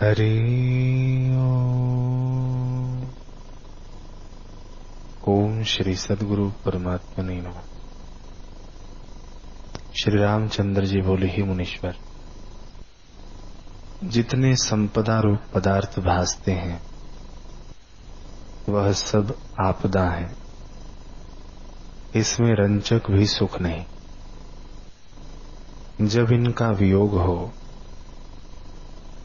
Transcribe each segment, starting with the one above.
हरि ओम श्री सद्गुरु परमात्मने नमः। श्री रामचंद्र जी बोले, ही मुनीश्वर, जितने संपदा रूप पदार्थ भासते हैं वह सब आपदा है। इसमें रंचक भी सुख नहीं। जब इनका वियोग हो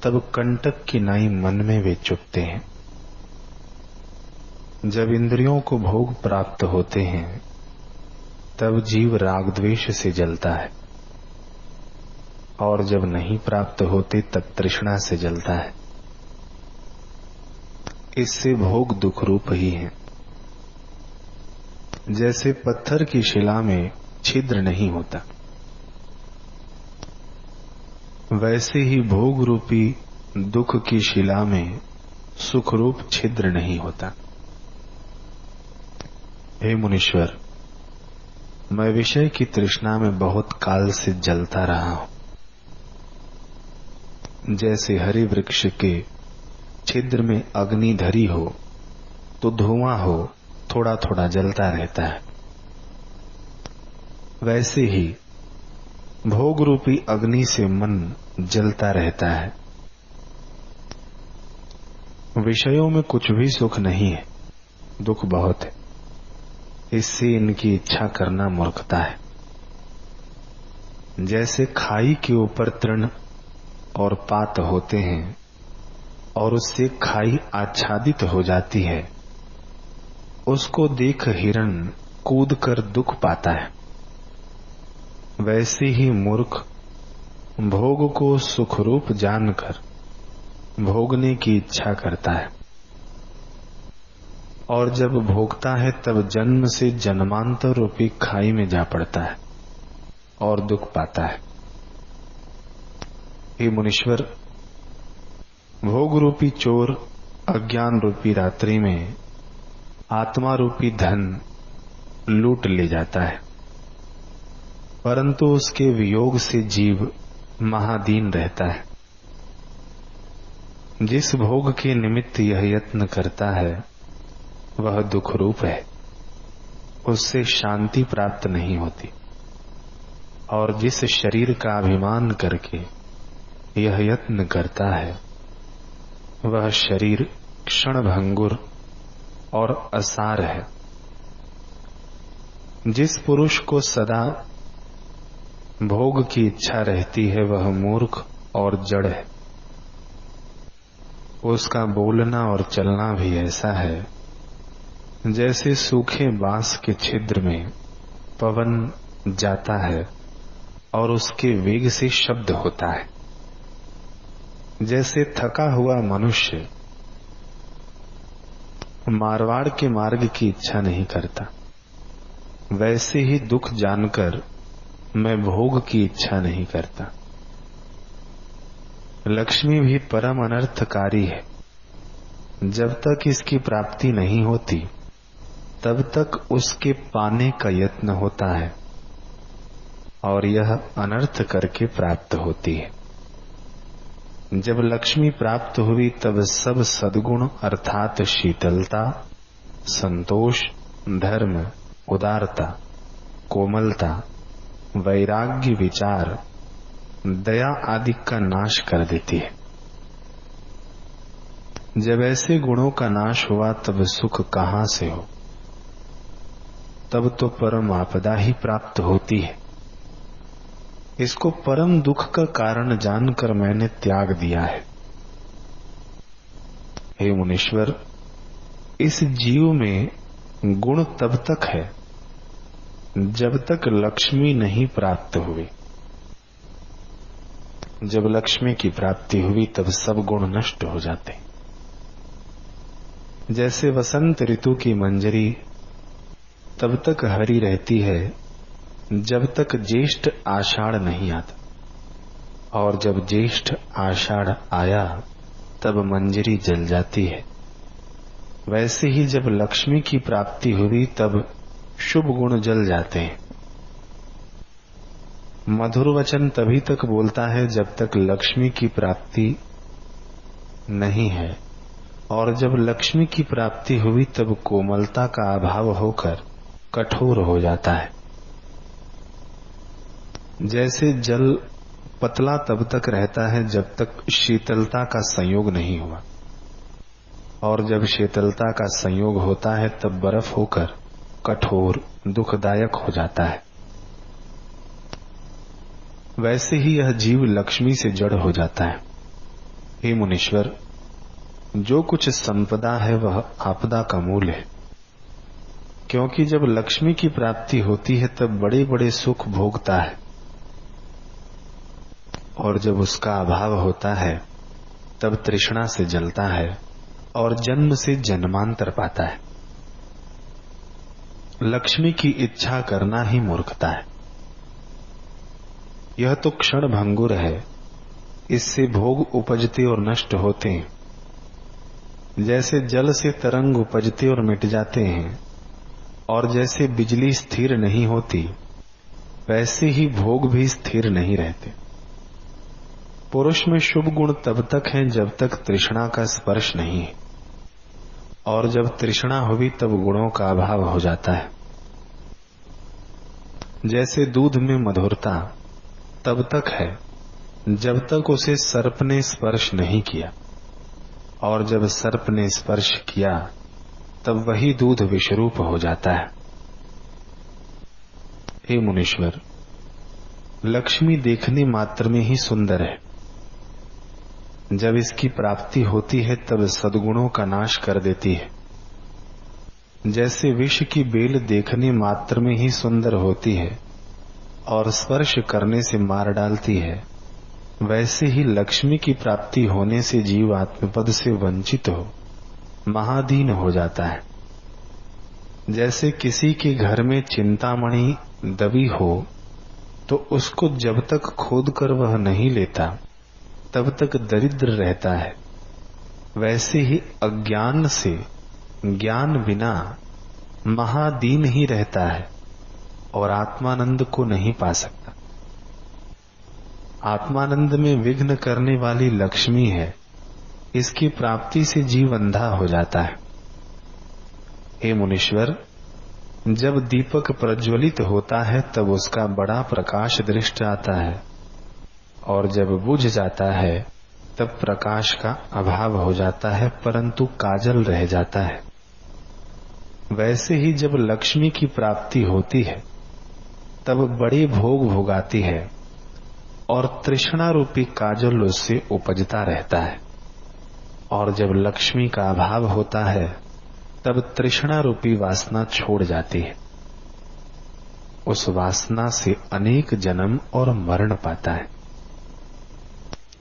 तब कंटक की नाई मन में वे चुभते हैं। जब इंद्रियों को भोग प्राप्त होते हैं तब जीव राग द्वेष से जलता है, और जब नहीं प्राप्त होते तब तृष्णा से जलता है। इससे भोग दुख रूप ही है। जैसे पत्थर की शिला में छिद्र नहीं होता, वैसे ही भोग रूपी दुख की शिला में सुख रूप छिद्र नहीं होता। हे मुनीश्वर, मैं विषय की तृष्णा में बहुत काल से जलता रहा हूं। जैसे हरे वृक्ष के छिद्र में अग्नि धरी हो तो धुआं हो थोड़ा थोड़ा जलता रहता है, वैसे ही भोग रूपी अग्नि से मन जलता रहता है। विषयों में कुछ भी सुख नहीं है, दुख बहुत है। इससे इनकी इच्छा करना मूर्खता है। जैसे खाई के ऊपर तृण और पात होते हैं और उससे खाई आच्छादित हो जाती है, उसको देख हिरण कूद कर दुख पाता है, वैसे ही मूर्ख भोग को सुखरूप जानकर भोगने की इच्छा करता है, और जब भोगता है तब जन्म से जन्मांतर रूपी खाई में जा पड़ता है और दुख पाता है। हे मुनीश्वर, भोग रूपी चोर अज्ञान रूपी रात्रि में आत्मा रूपी धन लूट ले जाता है, परंतु उसके वियोग से जीव महादीन रहता है। जिस भोग के निमित्त यह यत्न करता है वह दुख रूप है, उससे शांति प्राप्त नहीं होती। और जिस शरीर का अभिमान करके यह यत्न करता है वह शरीर क्षणभंगुर और असार है। जिस पुरुष को सदा भोग की इच्छा रहती है वह मूर्ख और जड़ है। उसका बोलना और चलना भी ऐसा है जैसे सूखे बांस के छिद्र में पवन जाता है और उसके वेग से शब्द होता है। जैसे थका हुआ मनुष्य मारवाड़ के मार्ग की इच्छा नहीं करता, वैसे ही दुख जानकर मैं भोग की इच्छा नहीं करता। लक्ष्मी भी परम अनर्थकारी है। जब तक इसकी प्राप्ति नहीं होती तब तक उसके पाने का यत्न होता है, और यह अनर्थ करके प्राप्त होती है। जब लक्ष्मी प्राप्त हुई तब सब सद्गुण अर्थात शीतलता, संतोष, धर्म, उदारता, कोमलता, वैराग्य, विचार, दया आदि का नाश कर देती है। जब ऐसे गुणों का नाश हुआ तब सुख कहां से हो? तब तो परम आपदा ही प्राप्त होती है। इसको परम दुख का कारण जानकर मैंने त्याग दिया है। हे मुनीश्वर, इस जीव में गुण तब तक है जब तक लक्ष्मी नहीं प्राप्त हुई। जब लक्ष्मी की प्राप्ति हुई तब सब गुण नष्ट हो जाते। जैसे वसंत ऋतु की मंजरी तब तक हरी रहती है जब तक ज्येष्ठ आषाढ़ नहीं आता, और जब ज्येष्ठ आषाढ़ आया तब मंजरी जल जाती है। वैसे ही जब लक्ष्मी की प्राप्ति हुई तब शुभ गुण जल जाते हैं। मधुर वचन तभी तक बोलता है जब तक लक्ष्मी की प्राप्ति नहीं है, और जब लक्ष्मी की प्राप्ति हुई तब कोमलता का अभाव होकर कठोर हो जाता है। जैसे जल पतला तब तक रहता है जब तक शीतलता का संयोग नहीं हुआ, और जब शीतलता का संयोग होता है तब बर्फ होकर कठोर दुखदायक हो जाता है। वैसे ही यह जीव लक्ष्मी से जड़ हो जाता है। हे मुनीश्वर, जो कुछ संपदा है वह आपदा का मूल है, क्योंकि जब लक्ष्मी की प्राप्ति होती है तब बड़े बड़े सुख भोगता है, और जब उसका अभाव होता है तब तृष्णा से जलता है और जन्म से जन्मांतर पाता है। लक्ष्मी की इच्छा करना ही मूर्खता है। यह तो क्षण भंगुर है, इससे भोग उपजते और नष्ट होते हैं। जैसे जल से तरंग उपजते और मिट जाते हैं, और जैसे बिजली स्थिर नहीं होती, वैसे ही भोग भी स्थिर नहीं रहते। पुरुष में शुभ गुण तब तक है जब तक तृष्णा का स्पर्श नहीं है, और जब तृष्णा हुई तब गुणों का अभाव हो जाता है। जैसे दूध में मधुरता तब तक है जब तक उसे सर्प ने स्पर्श नहीं किया, और जब सर्प ने स्पर्श किया तब वही दूध विषरूप हो जाता है। हे मुनीश्वर, लक्ष्मी देखने मात्र में ही सुंदर है। जब इसकी प्राप्ति होती है तब सद्गुणों का नाश कर देती है। जैसे विष की बेल देखने मात्र में ही सुंदर होती है और स्पर्श करने से मार डालती है, वैसे ही लक्ष्मी की प्राप्ति होने से जीव आत्मपद से वंचित हो महादीन हो जाता है। जैसे किसी के घर में चिंतामणि दबी हो तो उसको जब तक खोद कर वह नहीं लेता तब तक दरिद्र रहता है, वैसे ही अज्ञान से ज्ञान बिना महादीन ही रहता है और आत्मानंद को नहीं पा सकता। आत्मानंद में विघ्न करने वाली लक्ष्मी है, इसकी प्राप्ति से जीव अंधा हो जाता है। हे मुनीश्वर, जब दीपक प्रज्वलित होता है तब उसका बड़ा प्रकाश दृष्ट आता है, और जब बुझ जाता है तब प्रकाश का अभाव हो जाता है, परंतु काजल रह जाता है। वैसे ही जब लक्ष्मी की प्राप्ति होती है तब बड़े भोग भोगाती है और तृष्णा रूपी काजल उससे उपजता रहता है, और जब लक्ष्मी का अभाव होता है तब तृष्णा रूपी वासना छोड़ जाती है। उस वासना से अनेक जन्म और मरण पाता है,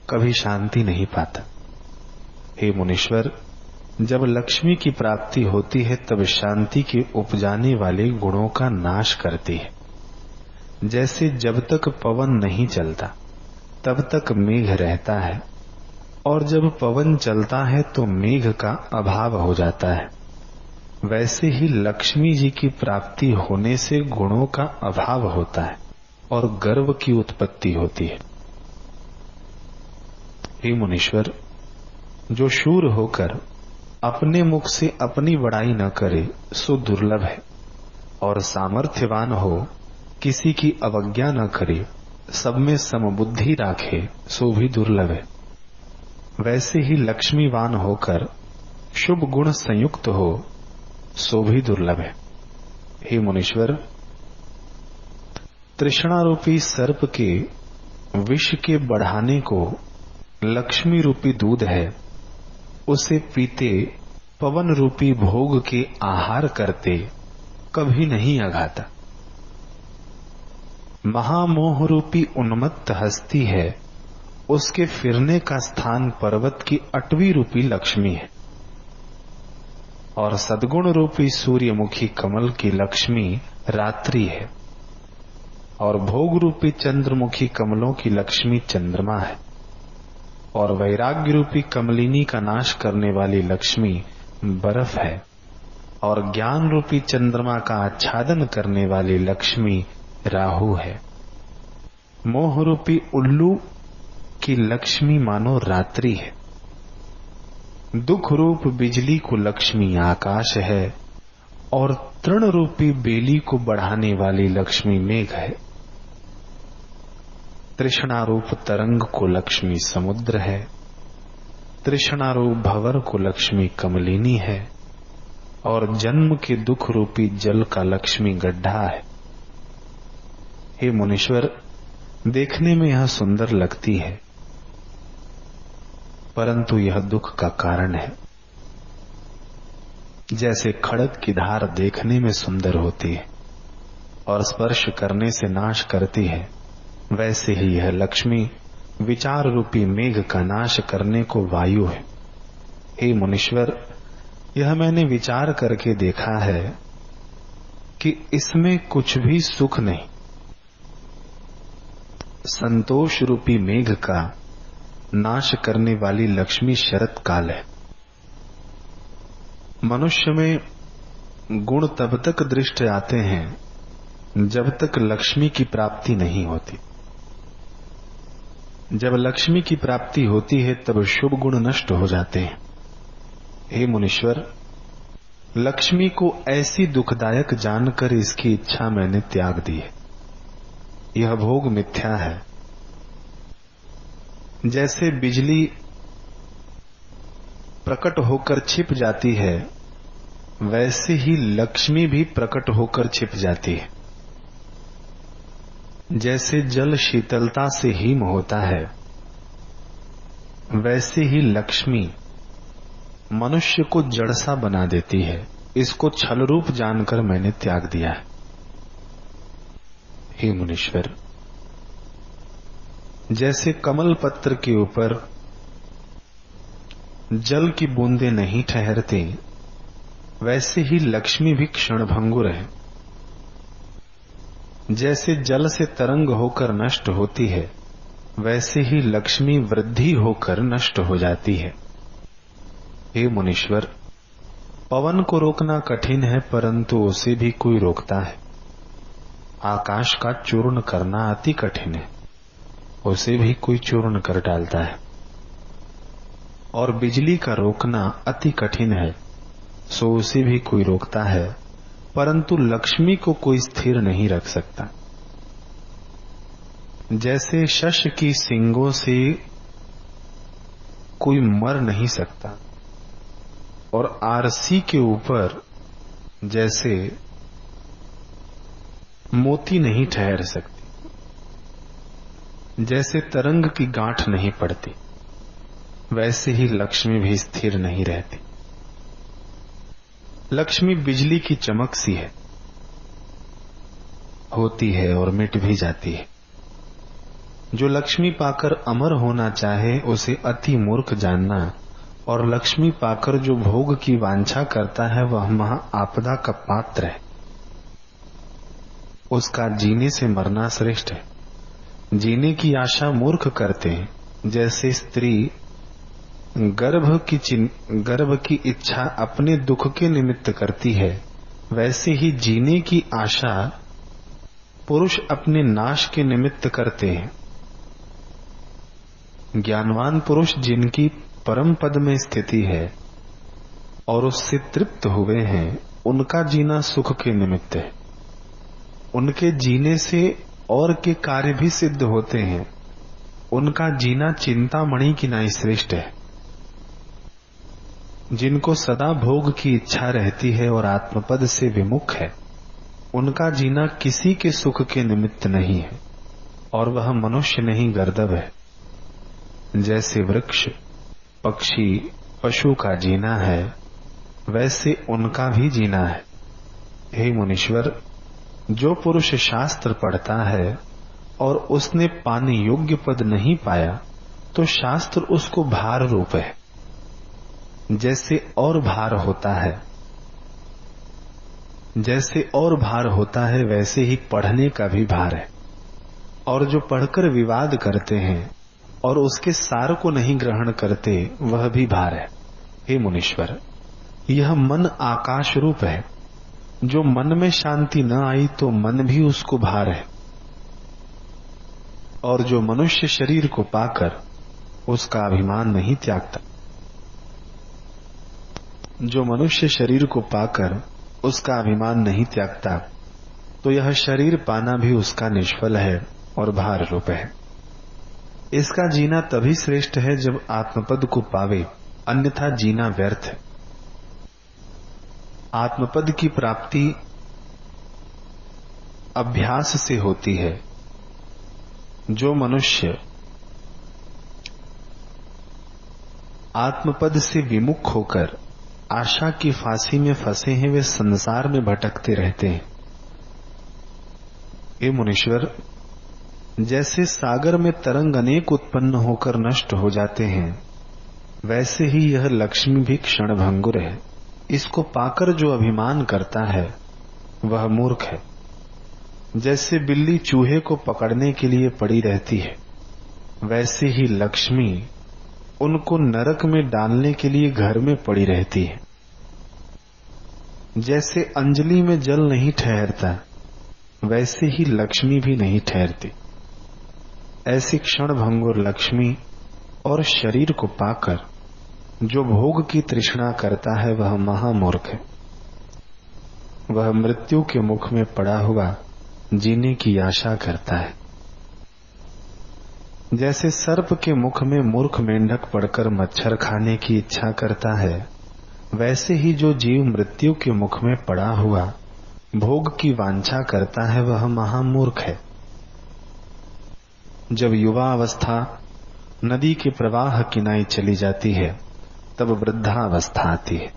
कभी शांति नहीं पाता। हे मुनीश्वर, जब लक्ष्मी की प्राप्ति होती है तब शांति के उपजाने वाले गुणों का नाश करती है। जैसे जब तक पवन नहीं चलता तब तक मेघ रहता है, और जब पवन चलता है तो मेघ का अभाव हो जाता है, वैसे ही लक्ष्मी जी की प्राप्ति होने से गुणों का अभाव होता है और गर्व की उत्पत्ति होती है। हे मुनीश्वर, जो शूर होकर अपने मुख से अपनी बड़ाई न करे सो दुर्लभ है, और सामर्थ्यवान हो किसी की अवज्ञा न करे, सब में समबुद्धि राखे सो भी दुर्लभ है। वैसे ही लक्ष्मीवान होकर शुभ गुण संयुक्त हो सो भी दुर्लभ है। हे मुनीश्वर, तृष्णा रूपी सर्प के विष के बढ़ाने को लक्ष्मी रूपी दूध है, उसे पीते पवन रूपी भोग के आहार करते कभी नहीं अघाता। महामोह रूपी उन्मत्त हस्ती है, उसके फिरने का स्थान पर्वत की अटवी रूपी लक्ष्मी है, और सद्गुण रूपी सूर्यमुखी कमल की लक्ष्मी रात्रि है, और भोग रूपी चंद्रमुखी कमलों की लक्ष्मी चंद्रमा है, और वैराग्य रूपी कमलिनी का नाश करने वाली लक्ष्मी बर्फ है, और ज्ञान रूपी चंद्रमा का आच्छादन करने वाली लक्ष्मी राहु है। मोह रूपी उल्लू की लक्ष्मी मानो रात्रि है, दुख रूप बिजली को लक्ष्मी आकाश है और तृण रूपी बेली को बढ़ाने वाली लक्ष्मी मेघ है। तृष्णा रूप तरंग को लक्ष्मी समुद्र है। तृष्णा रूप भंवर को लक्ष्मी कमलिनी है और जन्म के दुख रूपी जल का लक्ष्मी गड्ढा है। हे मुनीश्वर, देखने में यह सुंदर लगती है, परंतु यह दुख का कारण है। जैसे खड़ग की धार देखने में सुंदर होती है और स्पर्श करने से नाश करती है, वैसे ही यह लक्ष्मी विचार रूपी मेघ का नाश करने को वायु है। हे मुनीश्वर, यह मैंने विचार करके देखा है कि इसमें कुछ भी सुख नहीं। संतोष रूपी मेघ का नाश करने वाली लक्ष्मी शरत काल है। मनुष्य में गुण तब तक दृष्टि आते हैं जब तक लक्ष्मी की प्राप्ति नहीं होती। जब लक्ष्मी की प्राप्ति होती है तब शुभ गुण नष्ट हो जाते हैं। हे मुनीश्वर, लक्ष्मी को ऐसी दुखदायक जानकर इसकी इच्छा मैंने त्याग दी है। यह भोग मिथ्या है। जैसे बिजली प्रकट होकर छिप जाती है, वैसे ही लक्ष्मी भी प्रकट होकर छिप जाती है। जैसे जल शीतलता से हिम होता है, वैसे ही लक्ष्मी मनुष्य को जड़सा बना देती है। इसको छल रूप जानकर मैंने त्याग दिया है। हे मुनीश्वर, जैसे कमल पत्र के ऊपर जल की बूंदें नहीं ठहरती, वैसे ही लक्ष्मी भी क्षणभंगुर है। जैसे जल से तरंग होकर नष्ट होती है, वैसे ही लक्ष्मी वृद्धि होकर नष्ट हो जाती है। हे मुनीश्वर, पवन को रोकना कठिन है, परंतु उसे भी कोई रोकता है। आकाश का चूर्ण करना अति कठिन है, उसे भी कोई चूर्ण कर डालता है। और बिजली का रोकना अति कठिन है, सो उसे भी कोई रोकता है, परंतु लक्ष्मी को कोई स्थिर नहीं रख सकता। जैसे शश की सींगों से कोई मर नहीं सकता और आरसी के ऊपर जैसे मोती नहीं ठहर सकती, जैसे तरंग की गांठ नहीं पड़ती, वैसे ही लक्ष्मी भी स्थिर नहीं रहती। लक्ष्मी बिजली की चमक सी है, होती है और मिट भी जाती है। जो लक्ष्मी पाकर अमर होना चाहे उसे अति मूर्ख जानना, और लक्ष्मी पाकर जो भोग की वांछा करता है वह महा आपदा का पात्र है। उसका जीने से मरना श्रेष्ठ है। जीने की आशा मूर्ख करते हैं। जैसे स्त्री गर्भ की इच्छा अपने दुख के निमित्त करती है, वैसे ही जीने की आशा पुरुष अपने नाश के निमित्त करते हैं। ज्ञानवान पुरुष जिनकी परम पद में स्थिति है और उससे तृप्त हुए हैं, उनका जीना सुख के निमित्त है। उनके जीने से और के कार्य भी सिद्ध होते हैं। उनका जीना चिंतामणि की नाई श्रेष्ठ है। जिनको सदा भोग की इच्छा रहती है और आत्मपद से विमुख है, उनका जीना किसी के सुख के निमित्त नहीं है और वह मनुष्य नहीं गर्दभ है। जैसे वृक्ष, पक्षी, पशु का जीना है, वैसे उनका भी जीना है। हे मुनीश्वर, जो पुरुष शास्त्र पढ़ता है और उसने पाने योग्य पद नहीं पाया, तो शास्त्र उसको भार रूप है। जैसे और भार होता है, वैसे ही पढ़ने का भी भार है। और जो पढ़कर विवाद करते हैं और उसके सार को नहीं ग्रहण करते, वह भी भार है। हे मुनीश्वर, यह मन आकाश रूप है। जो मन में शांति न आई तो मन भी उसको भार है। और जो मनुष्य शरीर को पाकर उसका अभिमान नहीं त्यागता, जो मनुष्य शरीर को पाकर उसका अभिमान नहीं त्यागता, तो यह शरीर पाना भी उसका निष्फल है और भार रूप है। इसका जीना तभी श्रेष्ठ है जब आत्मपद को पावे, अन्यथा जीना व्यर्थ है। आत्मपद की प्राप्ति अभ्यास से होती है। जो मनुष्य आत्मपद से विमुख होकर आशा की फांसी में फंसे हैं, वे संसार में भटकते रहते हैं। हे मुनीश्वर, जैसे सागर में तरंग अनेक उत्पन्न होकर नष्ट हो जाते हैं, वैसे ही यह लक्ष्मी भी क्षणभंगुर है। इसको पाकर जो अभिमान करता है वह मूर्ख है। जैसे बिल्ली चूहे को पकड़ने के लिए पड़ी रहती है, वैसे ही लक्ष्मी उनको नरक में डालने के लिए घर में पड़ी रहती है। जैसे अंजलि में जल नहीं ठहरता, वैसे ही लक्ष्मी भी नहीं ठहरती। ऐसी क्षणभंगुर लक्ष्मी और शरीर को पाकर जो भोग की तृष्णा करता है वह महामूर्ख है। वह मृत्यु के मुख में पड़ा हुआ जीने की आशा करता है। जैसे सर्प के मुख में मूर्ख मेंढक पड़कर मच्छर खाने की इच्छा करता है, वैसे ही जो जीव मृत्यु के मुख में पड़ा हुआ भोग की वांछा करता है वह महामूर्ख है। जब युवा अवस्था नदी के प्रवाह किनाई चली जाती है, तब वृद्धावस्था आती है।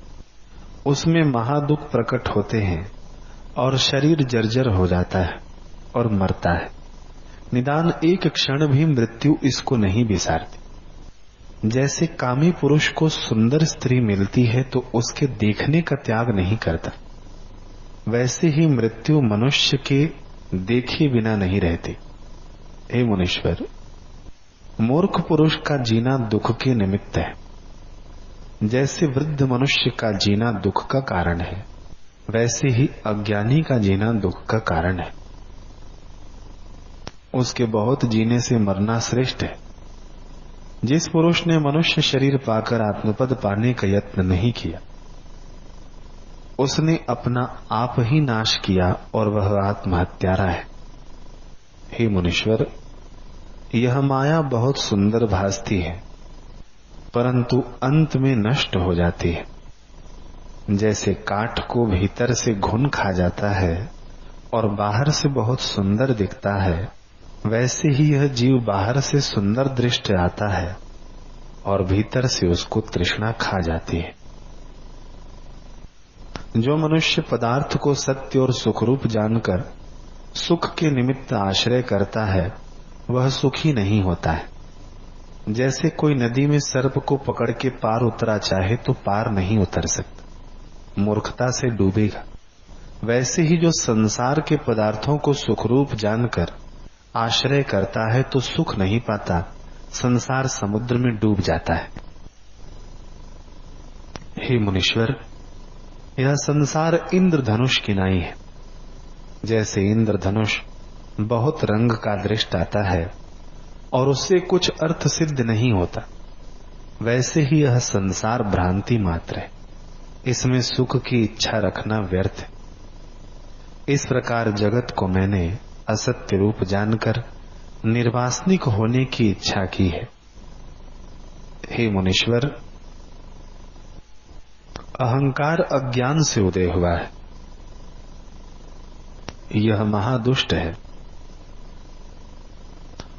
उसमें महादुख प्रकट होते हैं और शरीर जर्जर हो जाता है और मरता है। निदान एक क्षण भी मृत्यु इसको नहीं बिसारती। जैसे कामी पुरुष को सुंदर स्त्री मिलती है तो उसके देखने का त्याग नहीं करता, वैसे ही मृत्यु मनुष्य के देखे बिना नहीं रहती। हे मुनीश्वर, मूर्ख पुरुष का जीना दुख के निमित्त है। जैसे वृद्ध मनुष्य का जीना दुख का कारण है, वैसे ही अज्ञानी का जीना दुख का कारण है। उसके बहुत जीने से मरना श्रेष्ठ है। जिस पुरुष ने मनुष्य शरीर पाकर आत्मपद पाने का यत्न नहीं किया, उसने अपना आप ही नाश किया और वह आत्महत्यारा है। हे मुनीश्वर, यह माया बहुत सुंदर भासती है, परंतु अंत में नष्ट हो जाती है। जैसे काठ को भीतर से घुन खा जाता है और बाहर से बहुत सुंदर दिखता है, वैसे ही यह जीव बाहर से सुंदर दृष्टि आता है और भीतर से उसको तृष्णा खा जाती है। जो मनुष्य पदार्थ को सत्य और सुखरूप जानकर सुख के निमित्त आश्रय करता है, वह सुखी नहीं होता है। जैसे कोई नदी में सर्प को पकड़ के पार उतरा चाहे तो पार नहीं उतर सकता, मूर्खता से डूबेगा। वैसे ही जो संसार के पदार्थों को सुखरूप जानकर आश्रय करता है तो सुख नहीं पाता, संसार समुद्र में डूब जाता है। हे मुनीश्वर, यह संसार इंद्रधनुष की नाई है। जैसे इंद्रधनुष बहुत रंग का दृष्ट आता है और उससे कुछ अर्थ सिद्ध नहीं होता, वैसे ही यह संसार भ्रांति मात्र है। इसमें सुख की इच्छा रखना व्यर्थ है। इस प्रकार जगत को मैंने असत्य रूप जानकर निर्वासनिक होने की इच्छा की है। हे मुनीश्वर, अहंकार अज्ञान से उदय हुआ है। यह महादुष्ट है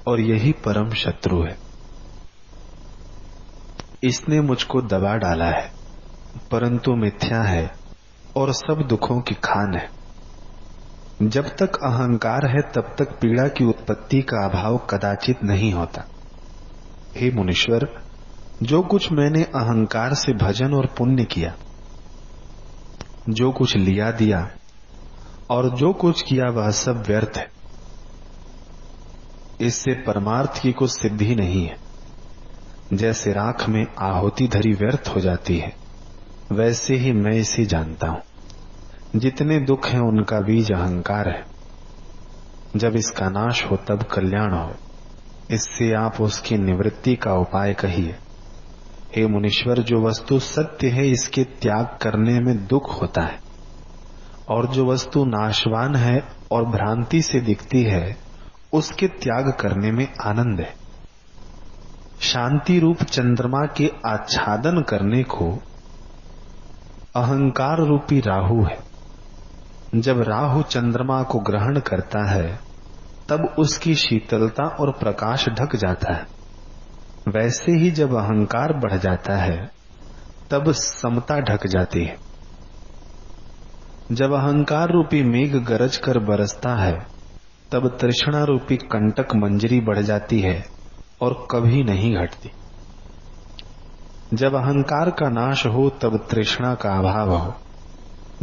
और यही परम शत्रु है। इसने मुझको दबा डाला है, परंतु मिथ्या है और सब दुखों की खान है। जब तक अहंकार है तब तक पीड़ा की उत्पत्ति का अभाव कदाचित नहीं होता। हे मुनीश्वर, जो कुछ मैंने अहंकार से भजन और पुण्य किया, जो कुछ लिया दिया और जो कुछ किया वह सब व्यर्थ है। इससे परमार्थ की कुछ सिद्धि नहीं है। जैसे राख में आहुति धरी व्यर्थ हो जाती है, वैसे ही मैं इसे जानता हूं। जितने दुख हैं उनका बीज अहंकार है। जब इसका नाश हो तब कल्याण हो। इससे आप उसकी निवृत्ति का उपाय कहिए। हे मुनीश्वर, जो वस्तु सत्य है इसके त्याग करने में दुख होता है, और जो वस्तु नाशवान है और भ्रांति से दिखती है उसके त्याग करने में आनंद है। शांति रूप चंद्रमा के आच्छादन करने को अहंकार रूपी राहु है। जब राहु चंद्रमा को ग्रहण करता है तब उसकी शीतलता और प्रकाश ढक जाता है। वैसे ही जब अहंकार बढ़ जाता है तब समता ढक जाती है। जब अहंकार रूपी मेघ गरज कर बरसता है तब तृष्णा रूपी कंटक मंजरी बढ़ जाती है और कभी नहीं घटती। जब अहंकार का नाश हो तब तृष्णा का अभाव हो।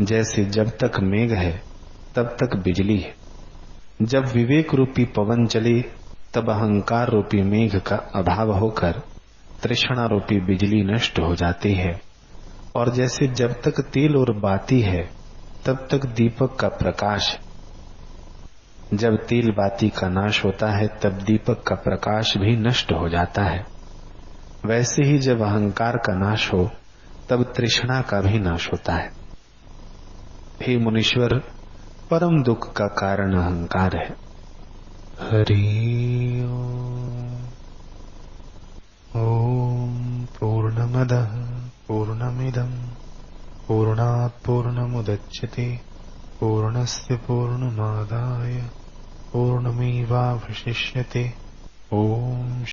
जैसे जब तक मेघ है तब तक बिजली है। जब विवेक रूपी पवन चले तब अहंकार रूपी मेघ का अभाव होकर तृष्णा रूपी बिजली नष्ट हो जाती है। और जैसे जब तक तेल और बाती है तब तक दीपक का प्रकाश है। जब तेल बाती का नाश होता है तब दीपक का प्रकाश भी नष्ट हो जाता है। वैसे ही जब अहंकार का नाश हो तब तृष्णा का भी नाश होता है। हे मुनीश्वर, परम दुख का कारण अहंकार है। हरि ओम। पूर्णमदः पूर्णमिदं पूर्णात् पूर्णमुदच्यते पूर्णस्य पूर्णमादाय पूर्णमेवावशिष्यते। ओम।